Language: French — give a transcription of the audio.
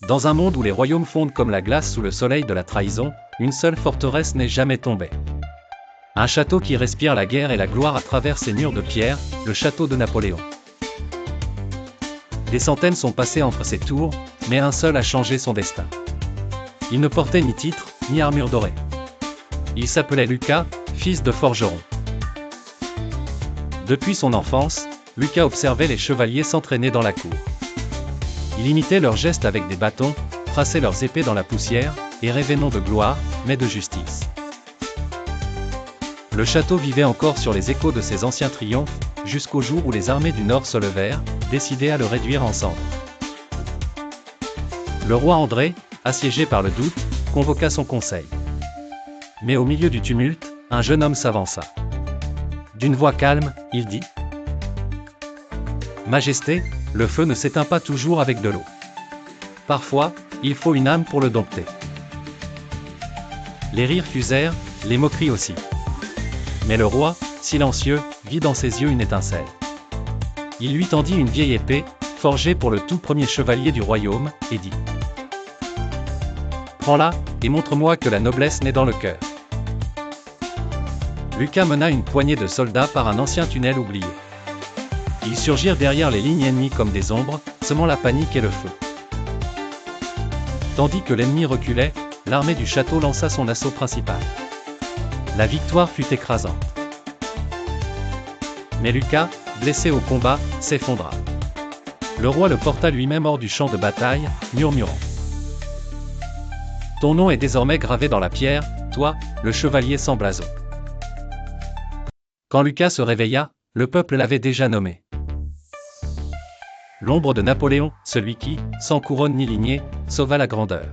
Dans un monde où les royaumes fondent comme la glace sous le soleil de la trahison, une seule forteresse n'est jamais tombée. Un château qui respire la guerre et la gloire à travers ses murs de pierre, le château de Napoléon. Des centaines sont passées entre ses tours, mais un seul a changé son destin. Il ne portait ni titre, ni armure dorée. Il s'appelait Lucas, fils de forgeron. Depuis son enfance, Lucas observait les chevaliers s'entraîner dans la cour. Il imitait leurs gestes avec des bâtons, traçait leurs épées dans la poussière, et rêvait non de gloire, mais de justice. Le château vivait encore sur les échos de ses anciens triomphes, jusqu'au jour où les armées du Nord se levèrent, décidées à le réduire en cendres. Le roi André, assiégé par le doute, convoqua son conseil. Mais au milieu du tumulte, un jeune homme s'avança. D'une voix calme, il dit : « Majesté, le feu ne s'éteint pas toujours avec de l'eau. Parfois, il faut une âme pour le dompter. » Les rires fusèrent, les moqueries aussi. Mais le roi, silencieux, vit dans ses yeux une étincelle. Il lui tendit une vieille épée, forgée pour le tout premier chevalier du royaume, et dit : « Prends-la, et montre-moi que la noblesse naît dans le cœur. » Lucas mena une poignée de soldats par un ancien tunnel oublié. Ils surgirent derrière les lignes ennemies comme des ombres, semant la panique et le feu. Tandis que l'ennemi reculait, l'armée du château lança son assaut principal. La victoire fut écrasante. Mais Lucas, blessé au combat, s'effondra. Le roi le porta lui-même hors du champ de bataille, murmurant : « Ton nom est désormais gravé dans la pierre, toi, le chevalier sans blason. » Quand Lucas se réveilla, le peuple l'avait déjà nommé l'ombre de Napoléon, celui qui, sans couronne ni lignée, sauva la grandeur.